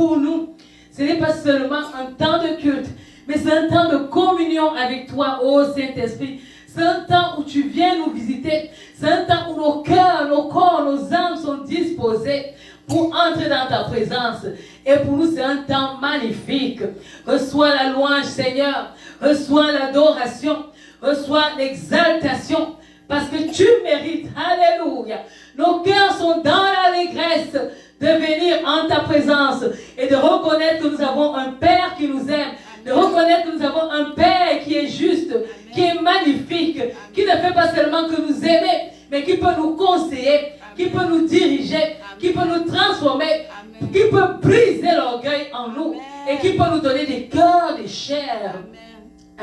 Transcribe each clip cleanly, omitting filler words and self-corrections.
pour nous, ce n'est pas seulement un temps de culte, mais c'est un temps de communion avec toi, ô Saint-Esprit. C'est un temps où tu viens nous visiter. C'est un temps où nos cœurs, nos corps, nos âmes sont disposés pour entrer dans ta présence. Et pour nous, c'est un temps magnifique. Reçois la louange, Seigneur. Reçois l'adoration. Reçois l'exaltation. Parce que tu mérites. Alléluia. Nos cœurs sont dans l'allégresse de venir en ta présence et de reconnaître que nous avons un Père qui nous aime. De reconnaître que nous avons un Père qui est juste, qui est magnifique, qui ne fait pas seulement que nous aimer, mais qui peut nous conseiller, qui peut nous diriger, qui peut nous transformer, qui peut briser l'orgueil en nous et qui peut nous donner des cœurs, des chairs.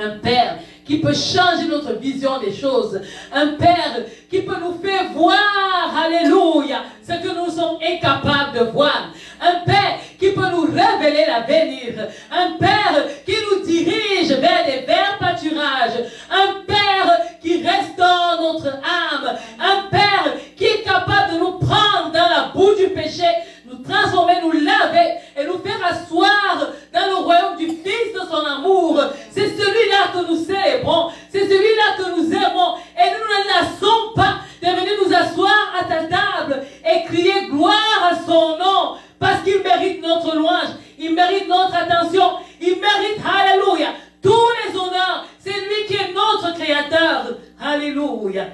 Un Père qui peut changer notre vision des choses. Un Père qui peut nous faire voir, alléluia, ce que nous sommes incapables de voir. Un Père qui peut nous révéler l'avenir. Un Père qui nous dirige vers des verts pâturages. Un Père qui restaure notre âme. Un Père qui est capable de nous prendre dans la boue du péché, nous transformer, nous laver et nous faire asseoir dans le royaume du Fils de son amour. C'est celui-là que nous célébrons. C'est celui-là que nous aimons. Et nous ne lassons pas de venir nous asseoir à ta table et crier gloire à son nom. Parce qu'il mérite notre louange. Il mérite notre attention. Il mérite, alléluia, tous les honneurs. C'est lui qui est notre créateur. Alléluia.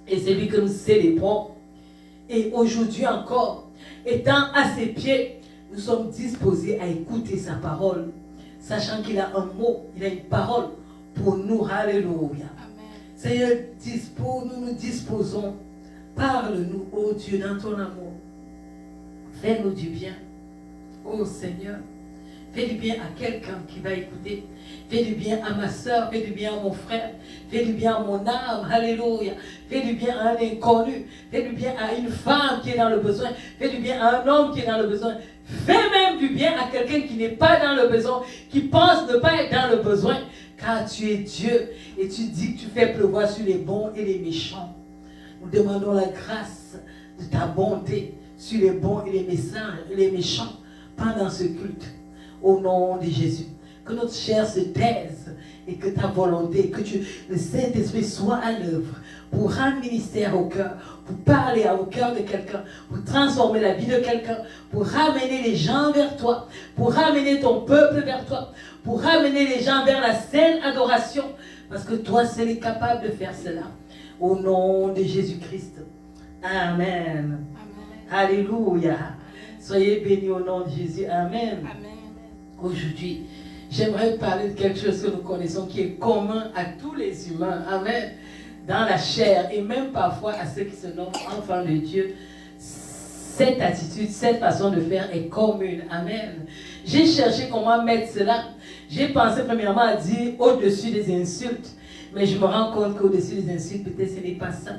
Et c'est lui que nous célébrons. Et aujourd'hui encore, étant à ses pieds, nous sommes disposés à écouter sa parole, sachant qu'il a un mot, il a une parole pour nous. Alléluia. Seigneur, nous nous disposons. Parle-nous, ô Dieu, dans ton amour. Fais-nous du bien, ô Seigneur. Fais du bien à quelqu'un qui va écouter. Fais du bien à ma soeur, fais du bien à mon frère, fais du bien à mon âme, alléluia. Fais du bien à un inconnu, fais du bien à une femme qui est dans le besoin, fais du bien à un homme qui est dans le besoin. Fais même du bien à quelqu'un qui n'est pas dans le besoin, qui pense ne pas être dans le besoin, car tu es Dieu et tu dis que tu fais pleuvoir sur les bons et les méchants. Nous demandons la grâce de ta bonté sur les bons et les méchants pendant ce culte. Au nom de Jésus, que notre chair se taise et que ta volonté, que le Saint-Esprit soit à l'œuvre pour rendre ministère au cœur, pour parler au cœur de quelqu'un, pour transformer la vie de quelqu'un, pour ramener les gens vers toi, pour ramener ton peuple vers toi, pour ramener les gens vers la sainte adoration, parce que toi seul es capable de faire cela. Au nom de Jésus-Christ. Amen. Amen. Alléluia. Soyez bénis au nom de Jésus. Amen. Amen. Aujourd'hui, j'aimerais parler de quelque chose que nous connaissons qui est commun à tous les humains. Amen. Dans la chair et même parfois à ceux qui se nomment enfants de Dieu. Cette attitude, cette façon de faire est commune. Amen. J'ai cherché comment mettre cela. J'ai pensé premièrement à dire au-dessus des insultes. Mais je me rends compte qu'au-dessus des insultes, peut-être ce n'est pas ça.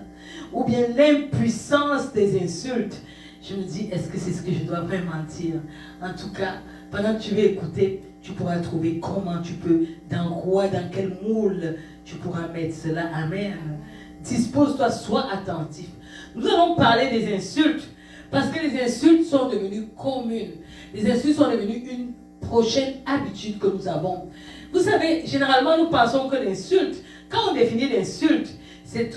Ou bien l'impuissance des insultes. Je me dis, est-ce que c'est ce que je dois vraiment dire? En tout cas, pendant que tu vas écouter, tu pourras trouver comment tu peux, dans quoi, dans quel moule tu pourras mettre cela. Amen. Dispose-toi, sois attentif. Nous allons parler des insultes, parce que les insultes sont devenues communes. Les insultes sont devenues une prochaine habitude que nous avons. Vous savez, généralement, nous pensons que l'insulte, quand on définit l'insulte,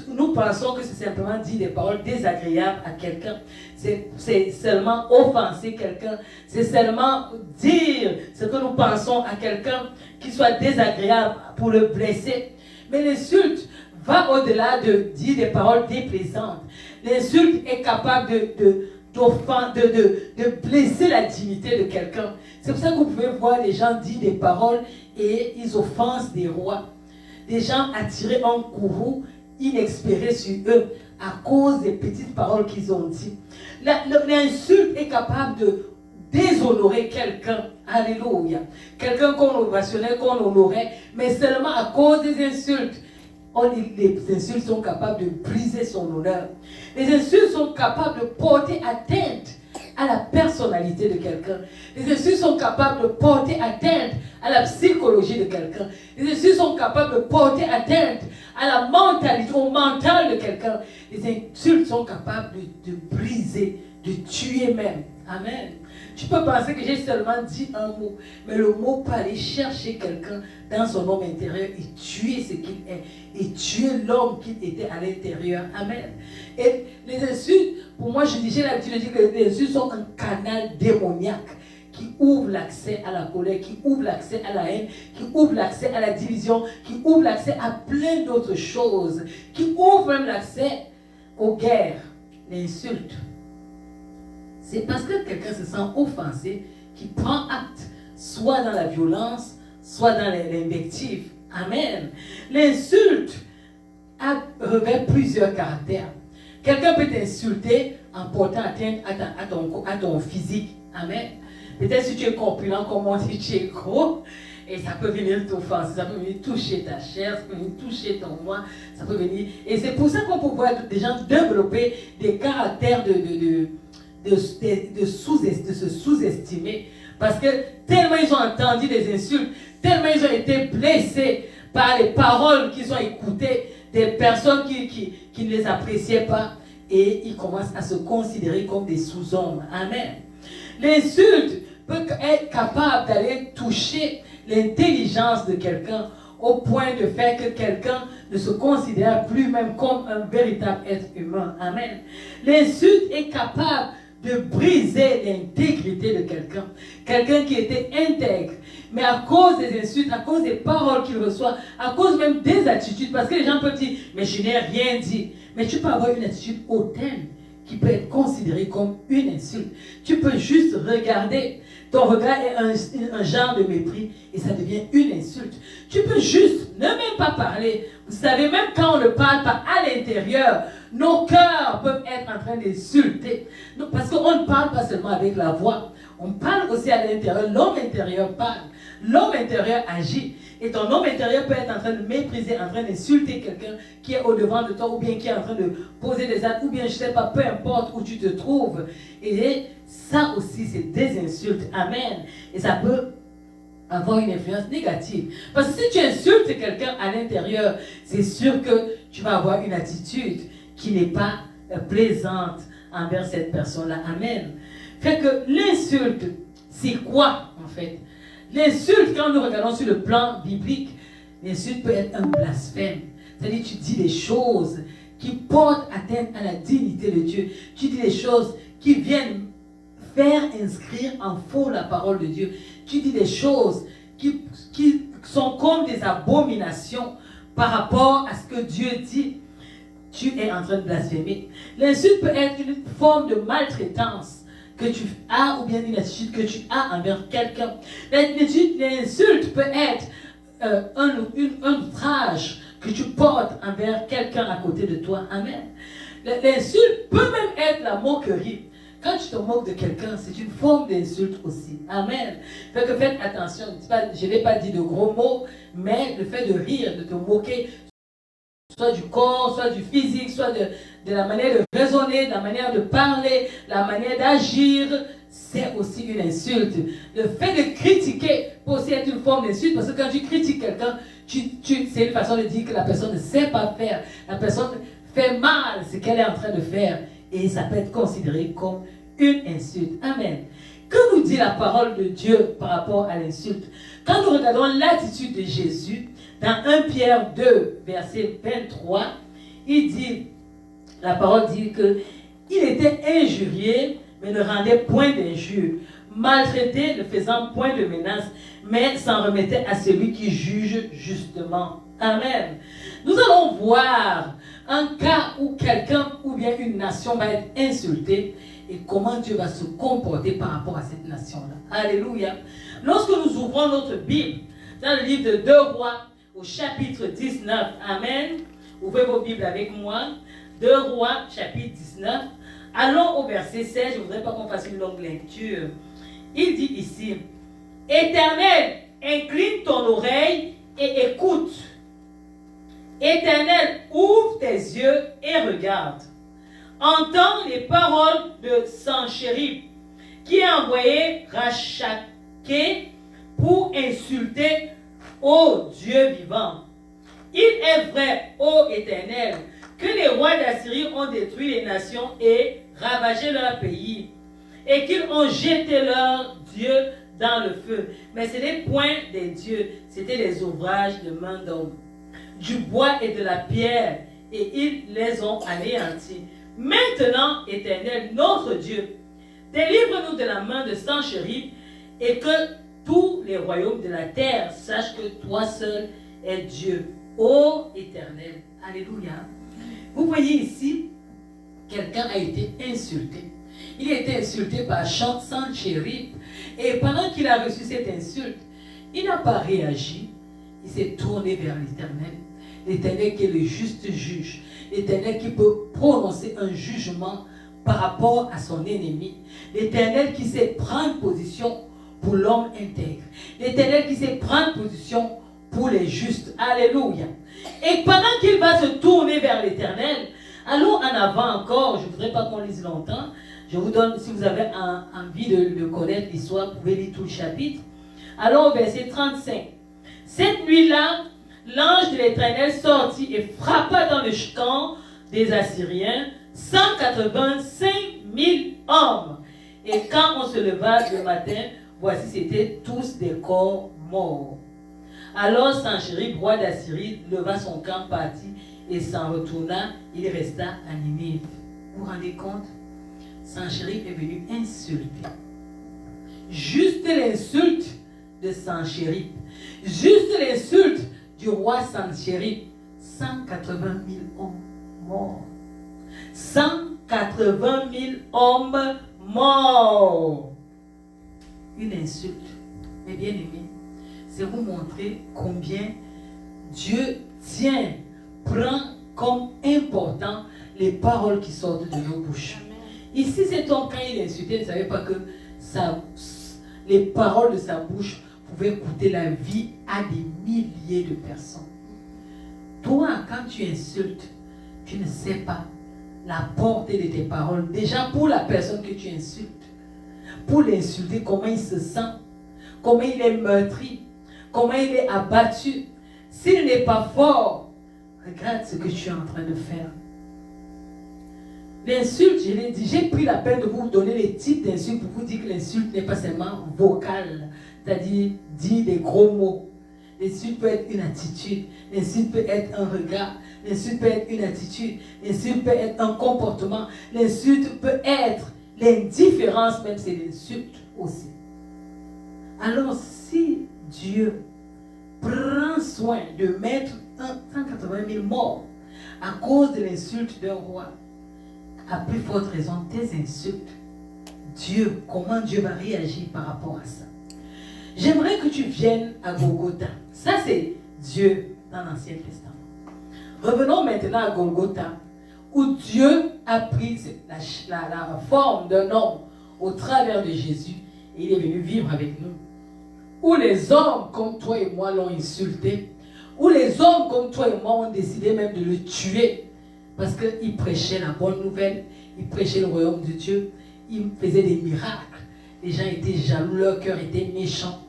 nous pensons que c'est simplement dire des paroles désagréables à quelqu'un. C'est seulement offenser quelqu'un. C'est seulement dire ce que nous pensons à quelqu'un qui soit désagréable pour le blesser. Mais l'insulte va au-delà de dire des paroles déplaisantes. L'insulte est capable de blesser la dignité de quelqu'un. C'est pour ça que vous pouvez voir des gens dire des paroles et ils offensent des rois. Des gens attirés en courroux inespérés sur eux à cause des petites paroles qu'ils ont dit. L'insulte est capable de déshonorer quelqu'un. Alléluia. Quelqu'un qu'on ovationnait, qu'on honorait, mais seulement à cause des insultes. Les insultes sont capables de briser son honneur. Les insultes sont capables de porter atteinte à la personnalité de quelqu'un. Les insultes sont capables de porter atteinte à la psychologie de quelqu'un. Les insultes sont capables de porter atteinte à la mentalité, au mental de quelqu'un. Les insultes sont capables de briser, de tuer même. Amen. Tu peux penser que j'ai seulement dit un mot, mais le mot peut aller chercher quelqu'un dans son homme intérieur et tuer ce qu'il est, et tuer l'homme qu'il était à l'intérieur. Amen. Et les insultes, pour moi, j'ai l'habitude de dire que les insultes sont un canal démoniaque qui ouvre l'accès à la colère, qui ouvre l'accès à la haine, qui ouvre l'accès à la division, qui ouvre l'accès à plein d'autres choses, qui ouvre même l'accès aux guerres, l'insulte. C'est parce que quelqu'un se sent offensé qu'il prend acte, soit dans la violence, soit dans l'invective. Amen. L'insulte revêt plusieurs caractères. Quelqu'un peut t'insulter en portant atteinte à ton physique. Amen. Peut-être si tu es corpulent, comme on dit, tu es gros, et ça peut venir t'offenser, ça peut venir toucher ta chair, ça peut venir toucher ton moi, ça peut venir... Et c'est pour ça qu'on peut voir des gens développer des caractères de se sous-estimer. Parce que tellement ils ont entendu des insultes, tellement ils ont été blessés par les paroles qu'ils ont écoutées, des personnes qui ne les appréciaient pas, et ils commencent à se considérer comme des sous-hommes. Amen. L'insulte peut être capable d'aller toucher l'intelligence de quelqu'un au point de faire que quelqu'un ne se considère plus même comme un véritable être humain. Amen. L'insulte est capable de briser l'intégrité de quelqu'un. Quelqu'un qui était intègre. Mais à cause des insultes, à cause des paroles qu'il reçoit, à cause même des attitudes, parce que les gens peuvent dire, mais je n'ai rien dit. Mais tu peux avoir une attitude hautaine qui peut être considérée comme une insulte. Tu peux juste regarder. Ton regard est un genre de mépris et ça devient une insulte. Tu peux juste ne même pas parler. Vous savez, même quand on ne parle pas à l'intérieur, nos cœurs peuvent être en train d'insulter. Parce qu'on ne parle pas seulement avec la voix. On parle aussi à l'intérieur. L'homme intérieur parle. L'homme intérieur agit. Et ton homme intérieur peut être en train de mépriser, en train d'insulter quelqu'un qui est au-devant de toi, ou bien qui est en train de poser des actes, ou bien je ne sais pas, peu importe où tu te trouves. Et ça aussi, c'est des insultes. Amen. Et ça peut avoir une influence négative. Parce que si tu insultes quelqu'un à l'intérieur, c'est sûr que tu vas avoir une attitude qui n'est pas plaisante envers cette personne-là. Amen. Fait que l'insulte, c'est quoi en fait? L'insulte, quand nous regardons sur le plan biblique, l'insulte peut être un blasphème. C'est-à-dire tu dis des choses qui portent atteinte à la dignité de Dieu. Tu dis des choses qui viennent faire inscrire en faux la parole de Dieu. Tu dis des choses qui sont comme des abominations par rapport à ce que Dieu dit. Tu es en train de blasphémer. L'insulte peut être une forme de maltraitance que tu as, ou bien une attitude que tu as envers quelqu'un. L'insulte peut être un outrage que tu portes envers quelqu'un à côté de toi. Amen. L'insulte peut même être la moquerie. Quand tu te moques de quelqu'un, c'est une forme d'insulte aussi. Amen. Fait que faites attention. Je n'ai pas dit de gros mots, mais le fait de rire, de te moquer, soit du corps, soit du physique, soit de la manière de raisonner, de la manière de parler, la manière d'agir, c'est aussi une insulte. Le fait de critiquer peut aussi être une forme d'insulte, parce que quand tu critiques quelqu'un, c'est une façon de dire que la personne ne sait pas faire. La personne fait mal ce qu'elle est en train de faire, et ça peut être considéré comme une insulte. Amen. Que nous dit la parole de Dieu par rapport à l'insulte? Quand nous regardons l'attitude de Jésus, dans 1 Pierre 2, verset 23, la parole dit que il était injurié, mais ne rendait point d'injure, maltraité, ne faisant point de menace, mais s'en remettait à celui qui juge justement. Amen. Nous allons voir un cas où quelqu'un ou bien une nation va être insultée et comment Dieu va se comporter par rapport à cette nation-là. Alléluia. Lorsque nous ouvrons notre Bible, dans le livre de 2 Rois, au chapitre 19, Amen. Ouvrez vos Bibles avec moi. 2 Rois, chapitre 19. Allons au verset 16. Je ne voudrais pas qu'on fasse une longue lecture. Il dit ici, Éternel, incline ton oreille et écoute. Éternel, ouvre tes yeux et regarde. Entends les paroles de Sanchérib, qui a envoyé Rachaké pour insulter ô Dieu vivant. Il est vrai, ô Éternel, que les rois d'Assyrie ont détruit les nations et ravagé leur pays. et qu'ils ont jeté leur Dieu dans le feu. Mais ce n'est point des dieux, c'était des ouvrages de main d'homme, du bois et de la pierre, et ils les ont anéantis. Maintenant, Éternel, notre Dieu, délivre-nous de la main de Sanchérib, et que tous les royaumes de la terre sachent que toi seul es Dieu, ô Éternel. Alléluia. Vous voyez ici, quelqu'un a été insulté. Il a été insulté par Sanchérib. Et pendant qu'il a reçu cette insulte, il n'a pas réagi. Il s'est tourné vers l'Éternel. L'Éternel qui est le juste juge. L'Éternel qui peut prononcer un jugement par rapport à son ennemi. L'Éternel qui sait prendre position pour l'homme intègre. L'Éternel qui sait prendre position pour les justes. Alléluia. Et pendant qu'il va se tourner vers l'Éternel, allons en avant encore. Je ne voudrais pas qu'on lise longtemps. Je vous donne, si vous avez envie de connaître l'histoire, vous pouvez lire tout le chapitre. Allons au verset 35. Cette nuit-là, l'ange de l'Éternel sortit et frappa dans le camp des Assyriens 185 000 hommes. Et quand on se leva le matin, voici, c'étaient tous des corps morts. Alors Sanchérib, roi d'Assyrie, leva son camp, partit et s'en retourna. Il resta à Ninive. Vous vous rendez compte? Sanchérib est venu insulter. Juste l'insulte de Sanchérib. Juste l'insulte du roi Sanchérib. 180 000 hommes morts. 180 000 hommes morts. Une insulte. Mais bien aimé, c'est vous montrer combien Dieu prend comme important les paroles qui sortent de nos bouches. Ici, cet homme, quand il insultait, il ne savait pas que les paroles de sa bouche pouvaient coûter la vie à des milliers de personnes. Toi, quand tu insultes, tu ne sais pas la portée de tes paroles. Déjà, pour la personne que tu insultes, pour l'insulter, comment il se sent, comment il est meurtri, comment il est abattu. S'il n'est pas fort, regarde ce que tu es en train de faire. L'insulte, je l'ai dit, j'ai pris la peine de vous donner les types d'insultes pour vous dire que l'insulte n'est pas seulement vocale, c'est-à-dire dire des gros mots. L'insulte peut être une attitude, l'insulte peut être un regard, l'insulte peut être une attitude, l'insulte peut être un comportement, l'insulte peut être l'indifférence, même c'est l'insulte aussi. Alors si Dieu prend soin de mettre 180 000 morts à cause de l'insulte d'un roi, à plus forte raison, tes insultes, Dieu, comment Dieu va réagir par rapport à ça? J'aimerais que tu viennes à Golgotha. Ça, c'est Dieu dans l'Ancien Testament. Revenons maintenant à Golgotha, où Dieu a pris la forme d'un homme au travers de Jésus et il est venu vivre avec nous. Où les hommes comme toi et moi l'ont insulté, où les hommes comme toi et moi ont décidé même de le tuer parce qu'il prêchait la bonne nouvelle, il prêchait le royaume de Dieu, il faisait des miracles. Les gens étaient jaloux, leur cœur était méchant.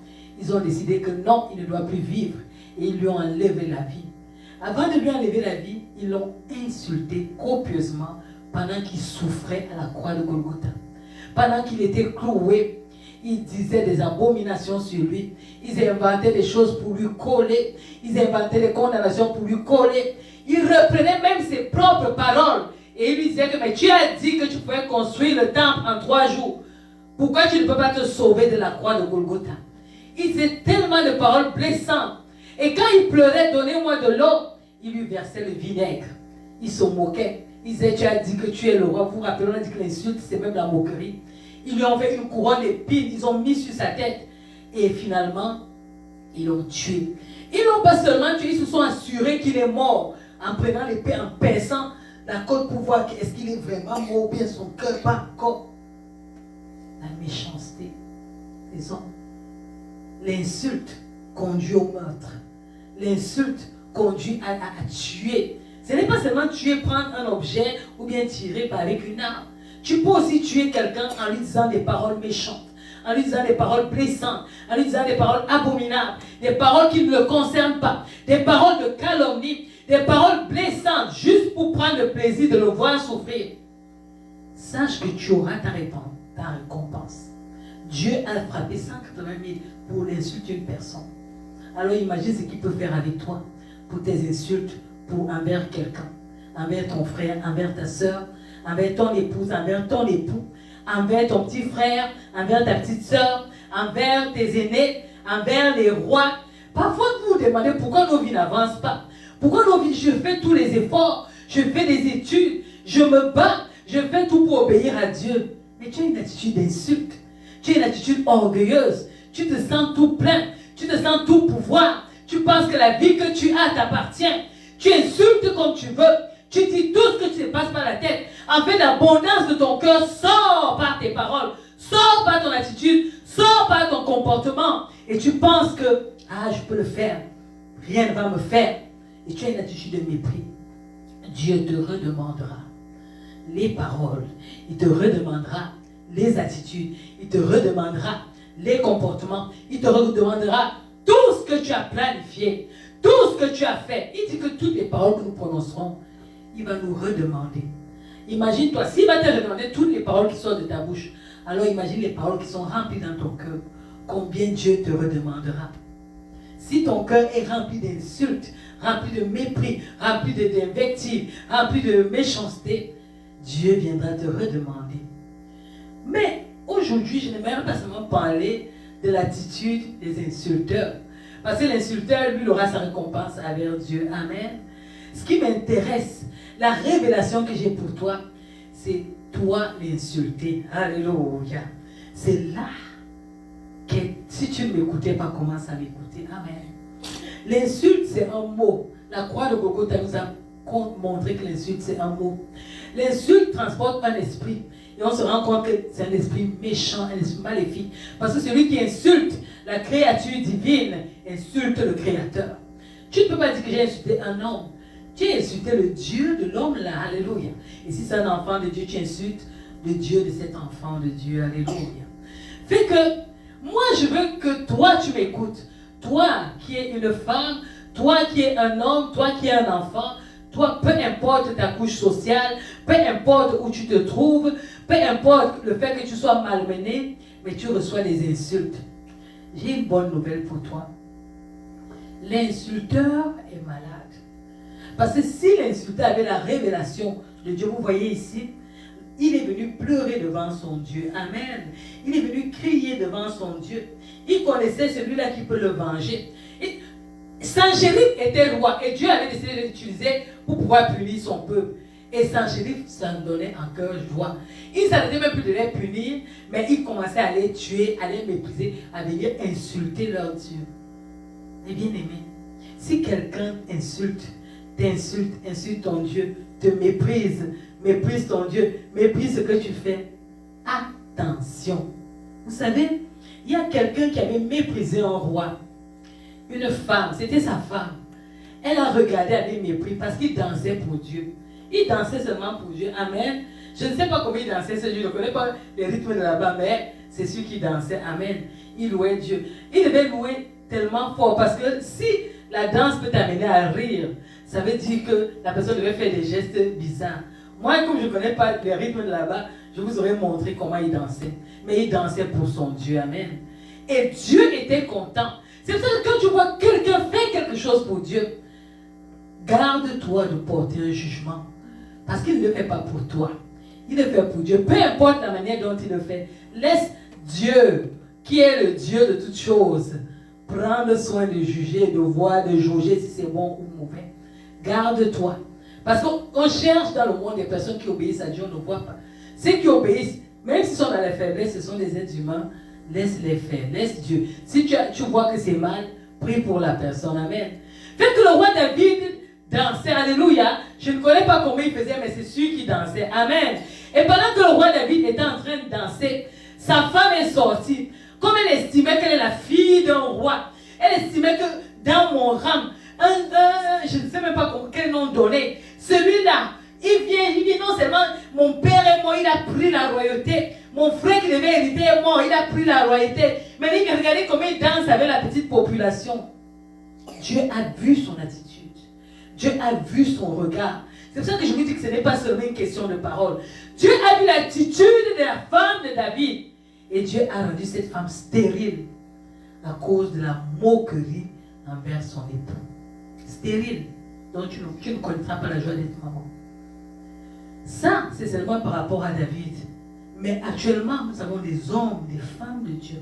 Ils ont décidé que non, il ne doit plus vivre et ils lui ont enlevé la vie. Avant de lui enlever la vie, ils l'ont insulté copieusement pendant qu'il souffrait à la croix de Golgotha. Pendant qu'il était cloué, ils disaient des abominations sur lui. Ils inventaient des choses pour lui coller. Ils inventaient des condamnations pour lui coller. Ils reprenaient même ses propres paroles. Et ils lui disaient que mais tu as dit que tu pouvais construire le temple en 3 jours. Pourquoi tu ne peux pas te sauver de la croix de Golgotha? Ils disaient tellement de paroles blessantes. Et quand il pleurait, donnez-moi de l'eau, il lui versait le vinaigre. Il se moquait. Il disait, tu as dit que tu es le roi. Vous vous rappelez, on a dit que l'insulte, c'est même la moquerie. Ils lui ont fait une couronne d'épines, ils ont mis sur sa tête. Et finalement, ils l'ont tué. Ils l'ont pas seulement tué, ils se sont assurés qu'il est mort. En prenant l'épée, en pinçant la côte pour voir est-ce qu'il est vraiment mort ou bien son cœur pas encore. La méchanceté des hommes. L'insulte conduit au meurtre. L'insulte conduit à tuer. Ce n'est pas seulement tuer, prendre un objet ou bien tirer avec une arme. Tu peux aussi tuer quelqu'un en lui disant des paroles méchantes, en lui disant des paroles blessantes, en lui disant des paroles abominables, des paroles qui ne le concernent pas, des paroles de calomnie, des paroles blessantes, juste pour prendre le plaisir de le voir souffrir. Sache que tu auras ta ta récompense. Dieu a frappé 180 000 pour l'insulte d'une personne. Alors imagine ce qu'il peut faire avec toi pour tes insultes, envers quelqu'un, envers ton frère, envers ta soeur, envers ton épouse, envers ton époux, envers ton petit frère, envers ta petite soeur, envers tes aînés, envers les rois. Parfois vous vous demandez pourquoi nos vies n'avancent pas. Pourquoi nos vies, je fais tous les efforts, je fais des études, je me bats, je fais tout pour obéir à Dieu. Mais tu as une attitude d'insulte, tu as une attitude orgueilleuse, tu te sens tout plein, tu te sens tout pouvoir, tu penses que la vie que tu as t'appartient, tu insultes comme tu veux, tu dis tout ce que tu te passes par la tête. En fait, l'abondance de ton cœur sort par tes paroles, sort par ton attitude, sort par ton comportement. Et tu penses que, je peux le faire, rien ne va me faire. Et tu as une attitude de mépris. Dieu te redemandera les paroles, il te redemandera les attitudes, il te redemandera les comportements, il te redemandera tout ce que tu as planifié, tout ce que tu as fait. Il dit que toutes les paroles que nous prononcerons, il va nous redemander. Imagine-toi, s'il va te redemander toutes les paroles qui sortent de ta bouche, alors imagine les paroles qui sont remplies dans ton cœur. Combien Dieu te redemandera. Si ton cœur est rempli d'insultes, rempli de mépris, rempli d'invectives, rempli de méchanceté, Dieu viendra te redemander. Mais aujourd'hui, je n'aimerais pas seulement parler de l'attitude des insulteurs. Parce que l'insulteur, lui, il aura sa récompense avec Dieu. Amen. Ce qui m'intéresse, la révélation que j'ai pour toi, c'est toi l'insulter. Alléluia. C'est là que si tu ne m'écoutais pas, commence à m'écouter. Amen. L'insulte, c'est un mot. La croix de Golgotha nous a montré que l'insulte, c'est un mot. L'insulte transporte un esprit. Et on se rend compte que c'est un esprit méchant, un esprit maléfique. Parce que celui qui insulte la créature divine insulte le Créateur. Tu ne peux pas dire que j'ai insulté un homme. Tu as insulté le Dieu de l'homme là. Alléluia. Et si c'est un enfant de Dieu, tu insultes le Dieu de cet enfant de Dieu. Alléluia. Fait que moi, je veux que toi, tu m'écoutes. Toi qui es une femme, toi qui es un homme, toi qui es un enfant, toi, peu importe ta couche sociale, peu importe où tu te trouves, peu importe le fait que tu sois malmené, mais tu reçois des insultes. J'ai une bonne nouvelle pour toi. L'insulteur est malade. Parce que si l'insulteur avait la révélation de Dieu, vous voyez ici, il est venu pleurer devant son Dieu. Amen. Il est venu crier devant son Dieu. Il connaissait celui-là qui peut le venger. Sanchérib était roi et Dieu avait décidé de l'utiliser pour pouvoir punir son peuple. Et Sanchérib s'en donnait en cœur joie. Il ne s'arrêtait même plus de les punir, mais il commençait à les tuer, à les mépriser, à venir insulter leur Dieu. Et bien aimé, si quelqu'un t'insulte, insulte ton Dieu, te méprise ton Dieu, méprise ce que tu fais, attention. Vous savez, il y a quelqu'un qui avait méprisé un roi. Une femme, c'était sa femme. Elle a regardé avec mépris parce qu'il dansait pour Dieu. Il dansait seulement pour Dieu. Amen. Je ne sais pas comment il dansait ce Dieu. Je ne connais pas les rythmes de là-bas, mais c'est celui qui dansait. Amen. Il louait Dieu. Il devait louer tellement fort parce que si la danse peut t'amener à rire, ça veut dire que la personne devait faire des gestes bizarres. Moi, comme je ne connais pas les rythmes de là-bas, je vous aurais montré comment il dansait. Mais il dansait pour son Dieu. Amen. Et Dieu était content. C'est pour ça que quand tu vois quelqu'un faire quelque chose pour Dieu, garde-toi de porter un jugement. Parce qu'il ne le fait pas pour toi. Il le fait pour Dieu. Peu importe la manière dont il le fait. Laisse Dieu, qui est le Dieu de toutes choses, prendre soin de juger, de voir, de jauger si c'est bon ou mauvais. Garde-toi. Parce qu'on cherche dans le monde des personnes qui obéissent à Dieu, on ne voit pas. Ceux qui obéissent, même s'ils sont dans la faiblesse, ce sont des êtres humains. Laisse-les faire, laisse Dieu. Si tu vois que c'est mal, prie pour la personne. Amen. Fait que le roi David dansait, alléluia. Je ne connais pas comment il faisait, mais c'est celui qui dansait. Amen. Et pendant que le roi David était en train de danser, sa femme est sortie. Comme elle estimait qu'elle est la fille d'un roi, elle estimait que dans mon rang, je ne sais même pas quel nom donner, celui-là, il vient, il dit non seulement mon père est mort, il a pris la royauté. Mon frère qui devait hériter est mort, il a pris la royauté. Mais regardez comment il danse avec la petite population. Dieu a vu son attitude. Dieu a vu son regard. C'est pour ça que je vous dis que ce n'est pas seulement une question de parole. Dieu a vu l'attitude de la femme de David. Et Dieu a rendu cette femme stérile à cause de la moquerie envers son époux. Stérile. Donc tu ne connaîtras pas la joie d'être maman. Ça, c'est seulement par rapport à David. Mais actuellement, nous avons des hommes, des femmes de Dieu.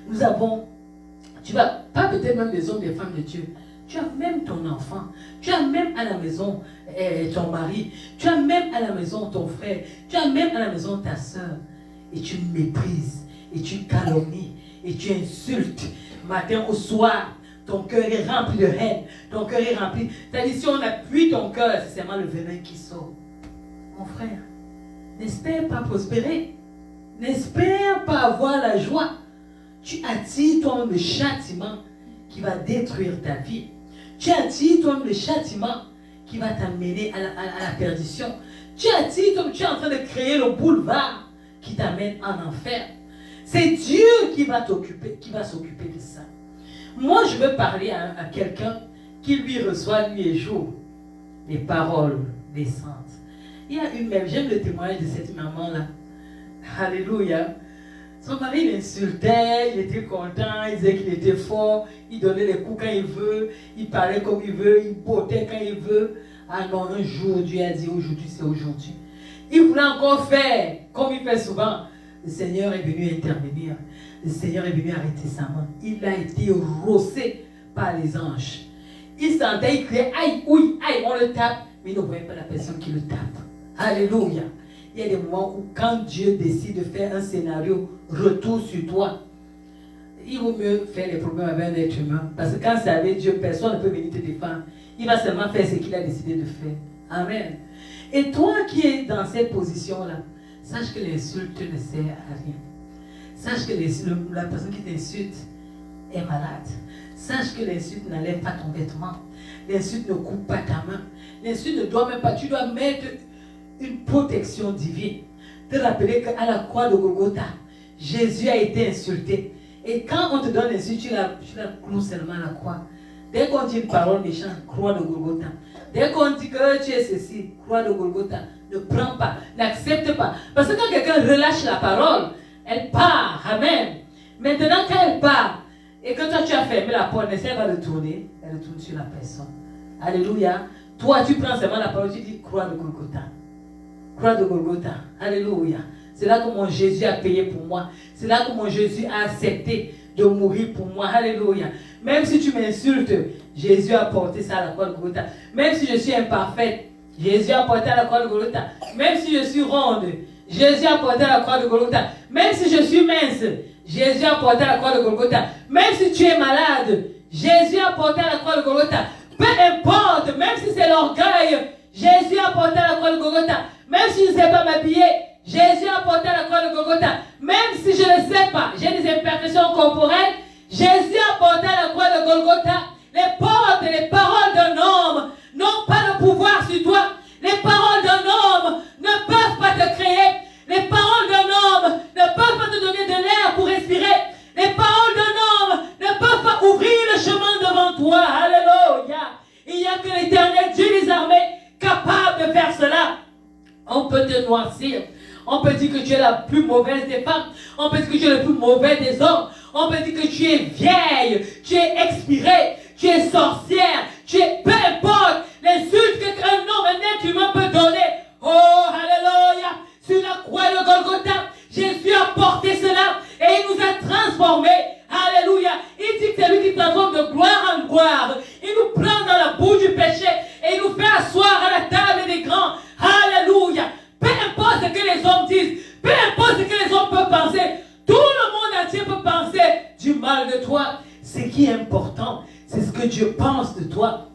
Nous avons, tu vas pas peut-être même des hommes, des femmes de Dieu. Tu as même ton enfant. Tu as même à la maison ton mari. Tu as même à la maison ton frère. Tu as même à la maison ta soeur. Et tu méprises. Et tu calomnies. Et tu insultes. Matin au soir. Ton cœur est rempli de haine. Ton cœur est rempli. C'est-à-dire, si on appuie ton cœur, c'est seulement le venin qui sort. Mon frère, n'espère pas prospérer. N'espère pas avoir la joie. Tu attires toi-même le châtiment qui va détruire ta vie. Tu attires toi-même le châtiment qui va t'amener à la perdition. Tu attires toi-même, tu es en train de créer le boulevard qui t'amène en enfer. C'est Dieu qui va t'occuper, qui va s'occuper de ça. Moi, je veux parler à quelqu'un qui lui reçoit nuit et jour les paroles décentes. Il y a une même, j'aime le témoignage de cette maman-là. Alléluia. Son mari l'insultait, il était content, il disait qu'il était fort, il donnait les coups quand il veut, il parlait comme il veut, il bottait quand il veut. Ah non, un jour, Dieu a dit aujourd'hui, c'est aujourd'hui. Il voulait encore faire, comme il fait souvent. Le Seigneur est venu intervenir. Le Seigneur est venu arrêter sa main. Il a été rossé par les anges. Il sentait, il criait, aïe, oui, aïe, on le tape, mais il ne voyait pas la personne qui le tape. Alléluia. Il y a des moments où quand Dieu décide de faire un scénario retour sur toi, il vaut mieux faire les problèmes avec un être humain. Parce que quand c'est avec Dieu, personne ne peut venir te défendre. Il va seulement faire ce qu'il a décidé de faire. Amen. Et toi qui es dans cette position-là, sache que l'insulte ne sert à rien. Sache que la personne qui t'insulte est malade. Sache que l'insulte n'enlève pas ton vêtement. L'insulte ne coupe pas ta main. L'insulte ne doit même pas. Tu dois mettre une protection divine. Te rappeler qu'à la croix de Golgotha, Jésus a été insulté. Et quand on te donne l'insulte, tu la cloues seulement à la croix. Dès qu'on dit une parole méchante, croix de Golgotha. Dès qu'on dit que tu es ceci, croix de Golgotha, ne prends pas, n'accepte pas. Parce que quand quelqu'un relâche la parole, elle part. Amen. Maintenant, quand elle part, et que toi tu as fermé la porte, essaie pas de tourner, elle retourne sur la personne. Alléluia. Toi, tu prends seulement la parole, tu dis croix de Golgotha. Croix de Golgotha. Alléluia. C'est là que mon Jésus a payé pour moi. C'est là que mon Jésus a accepté de mourir pour moi. Alléluia. Même si tu m'insultes, Jésus a porté ça à la croix de Golgotha. Même si je suis imparfaite, Jésus a porté à la croix de Golgotha. Même si je suis ronde, Jésus a porté à la croix de Golgotha. Même si je suis mince, Jésus a porté à la croix de Golgotha. Même si tu es malade, Jésus a porté à la croix de Golgotha. Peu importe, même si c'est l'orgueil, Jésus a porté à la croix de Golgotha. Même si je ne sais pas m'habiller, Jésus a porté à la croix de Golgotha. Même si je ne sais pas, j'ai des imperfections corporelles, Jésus a porté à la croix de Golgotha. Les portes et les paroles d'un homme n'ont pas de pouvoir sur toi. Les paroles d'un homme ne peuvent pas te créer. Les paroles d'un homme ne peuvent pas te donner de l'air pour respirer. Les paroles d'un homme ne peuvent pas ouvrir le chemin devant toi. Alléluia. Il n'y a que l'Éternel, Dieu des armées, capable de faire cela. On peut te noircir. On peut dire que tu es la plus mauvaise des femmes. On peut dire que tu es le plus mauvais des hommes. On peut dire que tu es vieille, tu es expirée, tu es sorcière, tu es peu importe l'insulte qu'un homme, un être humain peut donner. Oh, alléluia. Sur la croix de Golgotha, Jésus a porté cela et il nous a transformés. Alléluia. Il dit que c'est lui qui transforme de gloire en gloire. Il nous prend dans la bouche du péché et il nous fait asseoir à la table des grands. Alléluia. Peu importe ce que les hommes disent, peu importe ce que les hommes peuvent penser, tout le monde entier peut penser du mal de toi. Ce qui est important, c'est ce que Dieu pense de toi.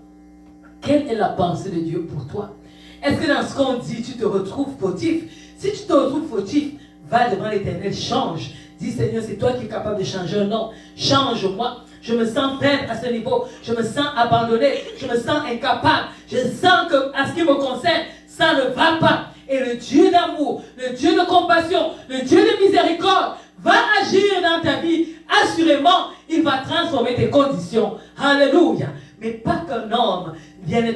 Quelle est la pensée de Dieu pour toi? Est-ce que dans ce qu'on dit, tu te retrouves fautif? Si tu te retrouves fautif, va devant l'Éternel, change. Dis Seigneur, c'est toi qui es capable de changer un homme. Change-moi. Je me sens faible à ce niveau. Je me sens abandonné. Je me sens incapable. Je sens que, à ce qui me concerne, ça ne va pas. Et le Dieu d'amour, le Dieu de compassion, le Dieu de miséricorde va agir dans ta vie. Assurément, il va transformer tes conditions. Alléluia. Mais pas qu'un homme viennent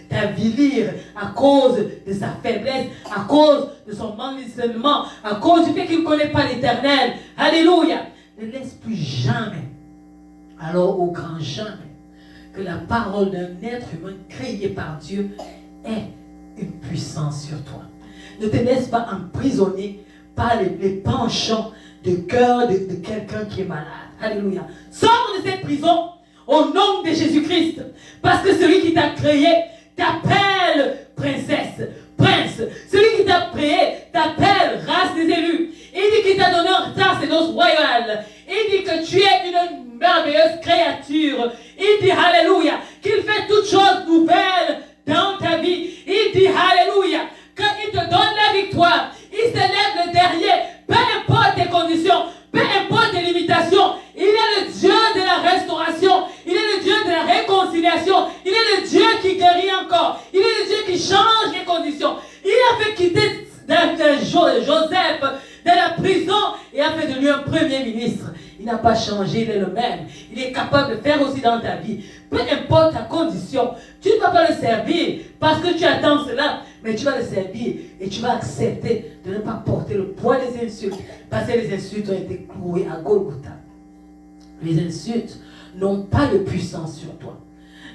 t'avilir à cause de sa faiblesse, à cause de son manque de discernement, à cause du fait qu'il ne connaît pas l'Éternel. Alléluia. Ne laisse plus jamais, alors au grand jamais, que la parole d'un être humain créé par Dieu ait une puissance sur toi. Ne te laisse pas emprisonner par les penchants de cœur de quelqu'un qui est malade. Alléluia. Sors de cette prison au nom de Jésus-Christ. Parce que celui qui t'a créé t'appelle princesse, prince. Celui qui t'a créé t'appelle race des élus. Il dit qu'il t'a donné un sacerdoce royal. Il dit que tu es une merveilleuse créature. Il dit, alléluia, qu'il fait toutes choses nouvelles dans ta vie. Il dit, alléluia, qu'il te donne la victoire. Il se lève le dernier. Peu importe tes conditions, peu importe tes limitations, il est le Dieu de la restauration, il est le Dieu de la réconciliation, il est le Dieu qui guérit encore, il est le Dieu qui change les conditions. Il a fait quitter Joseph de la prison et a fait de lui un premier ministre. Il n'a pas changé, il est le même. Il est capable de faire aussi dans ta vie. Peu importe ta condition, tu ne vas pas le servir parce que tu attends cela, mais tu vas le servir et tu vas accepter de ne pas porter le poids des insultes parce que les insultes ont été clouées à Golgotha. Les insultes n'ont pas de puissance sur toi.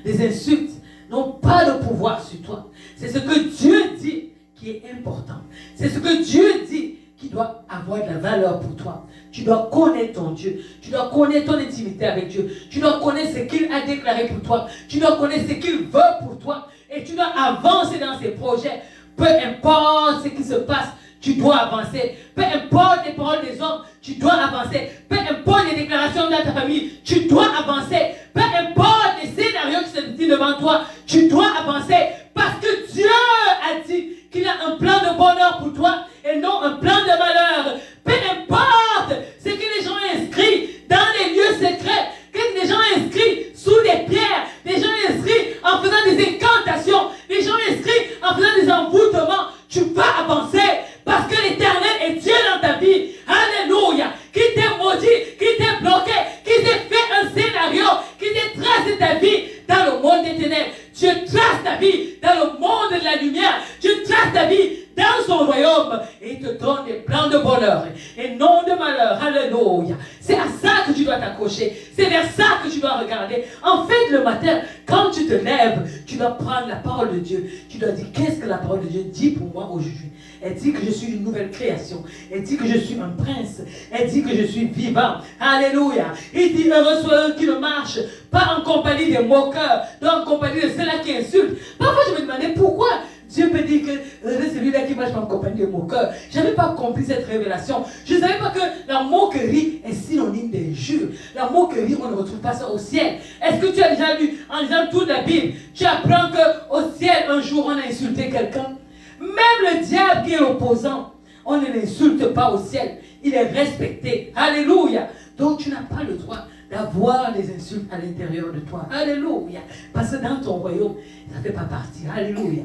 Les insultes n'ont pas de pouvoir sur toi. C'est ce que Dieu dit qui est important. C'est ce que Dieu dit qui doit avoir de la valeur pour toi. Tu dois connaître ton Dieu. Tu dois connaître ton intimité avec Dieu. Tu dois connaître ce qu'il a déclaré pour toi. Tu dois connaître ce qu'il veut pour toi. Et tu dois avancer dans ses projets. Peu importe ce qui se passe, tu dois avancer. Peu importe les paroles des hommes, tu dois avancer. Peu importe les déclarations de ta famille, tu dois avancer. Peu importe les scénarios qui se disent devant toi, tu dois avancer. Parce que Dieu a dit qu'il a un plan de bonheur pour toi et non un plan de malheur. Peu importe ce que les gens ont inscrit dans les lieux secrets, que les gens ont inscrit sous les pierres, les gens ont inscrit en faisant des incantations, les gens ont inscrit en faisant des envoûtements, tu vas avancer parce que l'Éternel est Dieu dans ta vie. Alléluia. Qui t'est maudit, qui t'est bloqué, qui t'est fait un scénario, qui t'est tracé ta vie dans le monde des ténèbres. Dieu trace ta vie dans le monde de la lumière. Dieu trace ta vie dans son royaume et il te donne des plans de bonheur et non de malheur. Alléluia. C'est à ça que tu dois t'accrocher. C'est vers ça que tu dois regarder. En fait, le matin, quand tu te lèves, tu dois prendre la parole de Dieu. Tu dois dire, qu'est-ce que la parole de Dieu dit pour moi aujourd'hui? Elle dit que je suis une nouvelle création. Elle dit que je suis un prince. Elle dit que je suis vivant. Alléluia. Il dit, heureux soit eux qui ne marchent pas en compagnie des moqueurs, non en compagnie de ceux-là qui insultent. Parfois, je me demandais pourquoi Dieu peut dire que c'est celui-là qui marche pas en compagnie des moqueurs. Je n'avais pas compris cette révélation. Je ne savais pas que la moquerie est synonyme d'injure. La moquerie, on ne retrouve pas ça au ciel. Est-ce que tu as déjà lu, en lisant toute la Bible, tu apprends qu'au ciel, un jour, on a insulté quelqu'un? Même le diable qui est opposant, on ne l'insulte pas au ciel. Il est respecté. Alléluia. Donc tu n'as pas le droit d'avoir des insultes à l'intérieur de toi. Alléluia. Parce que dans ton royaume, ça ne fait pas partie. Alléluia.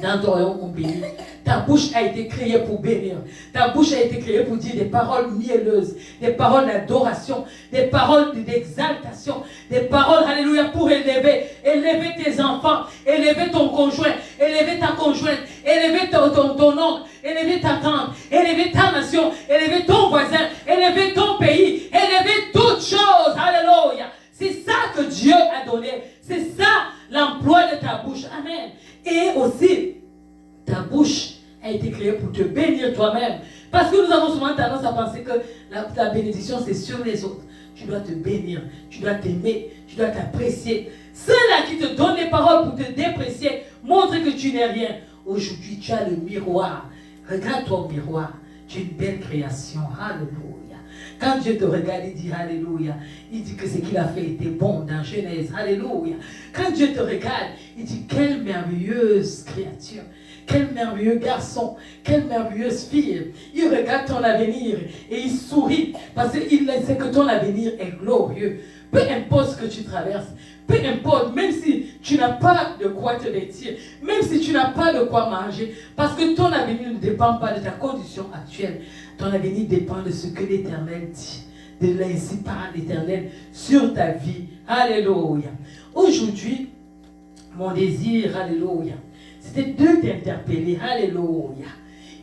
Dans ton royaume, on bénit. Ta bouche a été créée pour bénir. Ta bouche a été créée pour dire des paroles mielleuses, des paroles d'adoration, des paroles d'exaltation, des paroles, alléluia, pour élever tes enfants, élever ton conjoint, élever ta conjointe, élever ton oncle, élever ta tante, élever ta nation, élever ton voisin, élever ton pays, élever toutes choses. Alléluia. C'est ça que Dieu a donné. C'est ça l'emploi de ta bouche. Amen. Et aussi, ta bouche a été créée pour te bénir toi-même. Parce que nous avons souvent tendance à penser que la bénédiction, c'est sur les autres. Tu dois te bénir, tu dois t'aimer, tu dois t'apprécier. Ceux-là qui te donnent les paroles pour te déprécier montrent que tu n'es rien. Aujourd'hui, tu as le miroir. Regarde-toi au miroir. Tu es une belle création. Alléluia. Quand Dieu te regarde, il dit Alléluia. Il dit que ce qu'il a fait était bon dans Genèse. Alléluia. Quand Dieu te regarde, il dit quelle merveilleuse créature. Quel merveilleux garçon. Quelle merveilleuse fille. Il regarde ton avenir et il sourit parce qu'il sait que ton avenir est glorieux. Peu importe ce que tu traverses. Peu importe, même si tu n'as pas de quoi te vêtir, même si tu n'as pas de quoi manger, parce que ton avenir ne dépend pas de ta condition actuelle. Ton avenir dépend de ce que l'Éternel dit, de l'ainsi par l'Éternel sur ta vie. Alléluia. Aujourd'hui, mon désir, alléluia, c'était de t'interpeller, alléluia.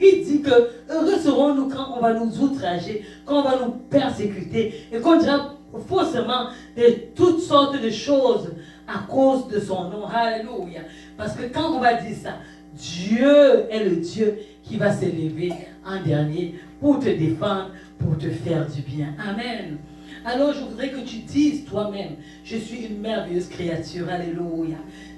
Il dit que heureux serons-nous quand on va nous outrager, quand on va nous persécuter, et qu'on dira faussement de toutes sortes de choses à cause de son nom, alléluia. Parce que quand on va dire ça, Dieu est le Dieu qui va s'élever en dernier pour te défendre, pour te faire du bien. Amen. Alors je voudrais que tu dises toi-même, je suis une merveilleuse créature, alléluia.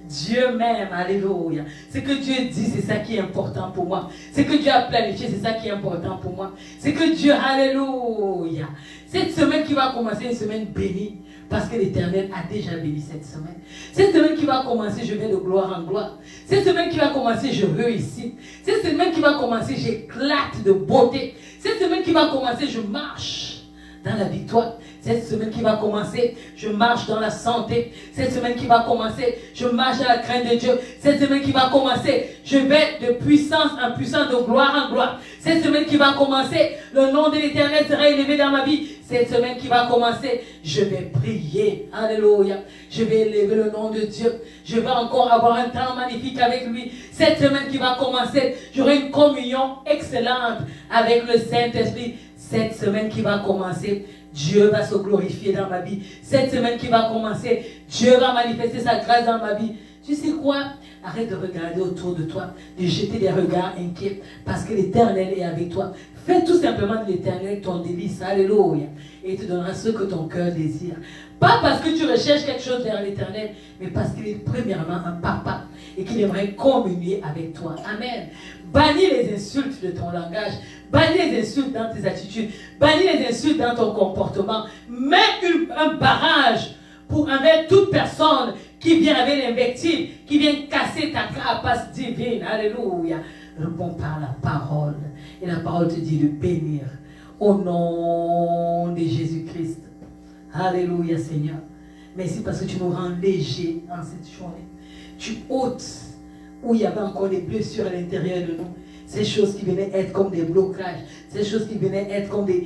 Dieu m'aime, alléluia. Ce que Dieu dit, c'est ça qui est important pour moi. Ce que Dieu a planifié, c'est ça qui est important pour moi. C'est que Dieu, alléluia. Cette semaine qui va commencer, une semaine bénie, parce que l'Éternel a déjà béni cette semaine. Cette semaine qui va commencer, je vais de gloire en gloire. Cette semaine qui va commencer, je réussis. Cette semaine qui va commencer, j'éclate de beauté. Cette semaine qui va commencer, je marche dans la victoire. Cette semaine qui va commencer, je marche dans la santé. Cette semaine qui va commencer, je marche dans la crainte de Dieu. Cette semaine qui va commencer, je vais de puissance en puissance, de gloire en gloire. Cette semaine qui va commencer, le nom de l'Éternel sera élevé dans ma vie. Cette semaine qui va commencer, je vais prier. Alléluia. Je vais élever le nom de Dieu. Je vais encore avoir un temps magnifique avec lui. Cette semaine qui va commencer, j'aurai une communion excellente avec le Saint-Esprit. Cette semaine qui va commencer, Dieu va se glorifier dans ma vie. Cette semaine qui va commencer, Dieu va manifester sa grâce dans ma vie. Tu sais quoi? Arrête de regarder autour de toi, de jeter des regards inquiets, parce que l'Éternel est avec toi. Fais tout simplement de l'Éternel ton délice, alléluia, et il te donnera ce que ton cœur désire. Pas parce que tu recherches quelque chose vers l'Éternel, mais parce qu'il est premièrement un papa et qu'il aimerait communier avec toi. Amen. Bannis les insultes de ton langage, bannis les insultes dans tes attitudes, bannis les insultes dans ton comportement. Mets un barrage pour envers toute personne qui vient avec l'invective, qui vient casser ta carapace divine. Alléluia. Réponds par la parole. Et la parole te dit de bénir au nom de Jésus-Christ. Alléluia, Seigneur. Merci parce que tu nous rends légers en cette journée. Tu ôtes où il y avait encore des blessures à l'intérieur de nous. Ces choses qui venaient être comme des blocages, ces choses qui venaient être comme des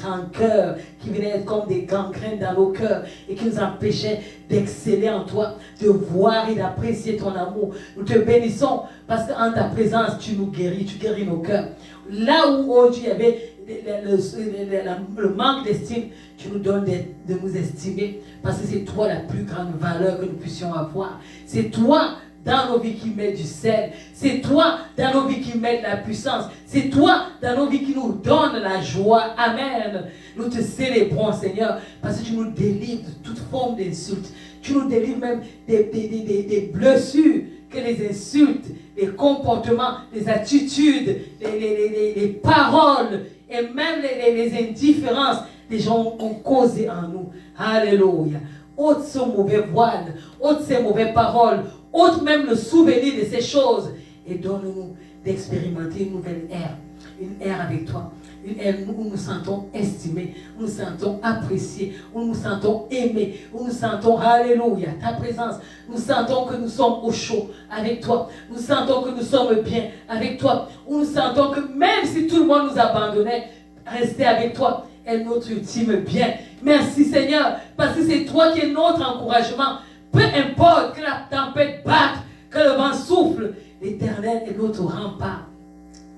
rancœurs, qui venaient être comme des gangrènes dans nos cœurs et qui nous empêchaient d'exceller en toi, de voir et d'apprécier ton amour. Nous te bénissons parce qu'en ta présence, tu nous guéris, tu guéris nos cœurs. Là où aujourd'hui il y avait le manque d'estime, tu nous donnes de nous estimer parce que c'est toi la plus grande valeur que nous puissions avoir. C'est toi dans nos vies qui met du sel. C'est toi dans nos vies qui met de la puissance. C'est toi dans nos vies qui nous donne la joie. Amen. Nous te célébrons, Seigneur, parce que tu nous délivres de toute forme d'insulte. Tu nous délivres même des blessures que les insultes, les comportements, les attitudes, les paroles et même les indifférences des gens ont causé en nous. Alléluia. Ôte ce mauvais voile, ôte ces mauvaises paroles, ôte même le souvenir de ces choses et donne-nous d'expérimenter une nouvelle ère avec toi. Une ère où nous nous sentons estimés, où nous nous sentons appréciés, où nous nous sentons aimés, où nous sentons, alléluia, ta présence. Nous sentons que nous sommes au chaud avec toi. Nous sentons que nous sommes bien avec toi. Où nous sentons que même si tout le monde nous abandonnait, rester avec toi est notre ultime bien. Merci Seigneur, parce que c'est toi qui es notre encouragement. Peu importe que la tempête batte, que le vent souffle, l'Éternel est notre rempart.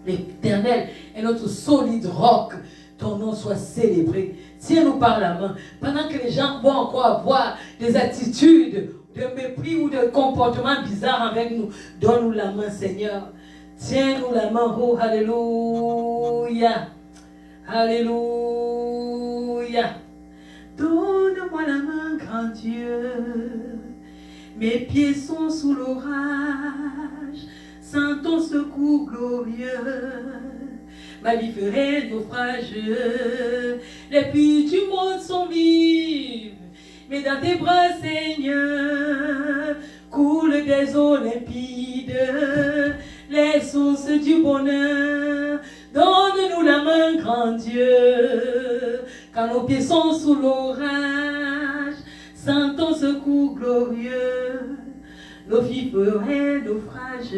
L'Éternel est notre solide roc. Ton nom soit célébré. Tiens-nous par la main. Pendant que les gens vont encore avoir des attitudes de mépris ou de comportements bizarres avec nous, donne-nous la main, Seigneur. Tiens-nous la main. Oh, alléluia. Alléluia. Donne-moi la main, grand Dieu. Mes pieds sont sous l'orage. Sans ton secours glorieux, ma vie ferait naufrage. Les pluies du monde sont vives, mais dans tes bras, Seigneur, coulent des eaux limpides, les sources du bonheur. Donne-nous la main, grand Dieu, quand nos pieds sont sous l'orage. Sans ton secours glorieux, nos vies feraient naufrage.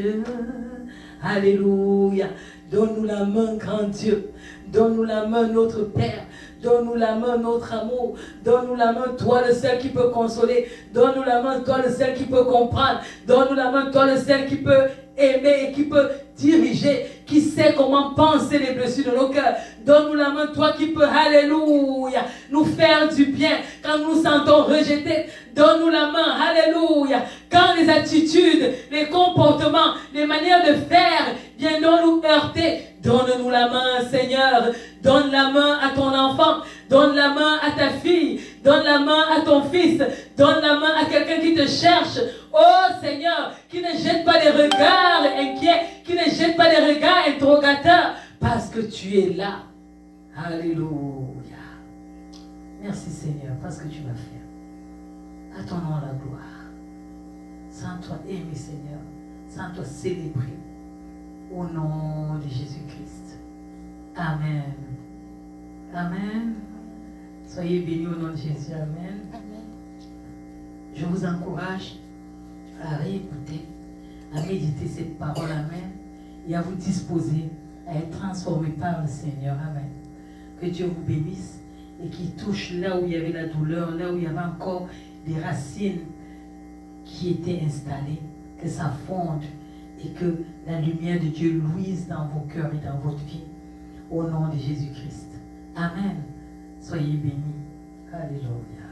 Alléluia. Donne-nous la main, grand Dieu. Donne-nous la main, notre Père. Donne-nous la main, notre amour. Donne-nous la main, toi le seul qui peut consoler. Donne-nous la main, toi le seul qui peut comprendre. Donne-nous la main, toi le seul qui peut aimer et qui peut diriger, qui sait comment penser les blessures de nos cœurs. Donne-nous la main, toi qui peux, alléluia, nous faire du bien quand nous nous sentons rejetés. Donne-nous la main, alléluia, quand les attitudes, les comportements, les manières de faire viennent nous heurter. Donne-nous la main, Seigneur. Donne la main à ton enfant. Donne la main à ta fille. Donne la main à ton fils. Donne la main à quelqu'un qui te cherche. Oh Seigneur, qui ne jette pas des regards inquiets, qui ne jette pas des regards interrogateurs, parce que tu es là. Alléluia. Merci Seigneur, parce que tu m'as fait. À ton nom la gloire. Sens-toi aimé Seigneur. Sens-toi célébré. Au nom de Jésus-Christ. Amen. Amen. Soyez bénis au nom de Jésus. Amen. Amen. Je vous encourage à réécouter, à méditer cette parole. Amen. Et à vous disposer à être transformé par le Seigneur. Amen. Que Dieu vous bénisse et qu'il touche là où il y avait la douleur, là où il y avait encore des racines qui étaient installées. Que ça fonde et que la lumière de Dieu luise dans vos cœurs et dans votre vie. Au nom de Jésus-Christ. Amen. Soyez bénis. Alléluia.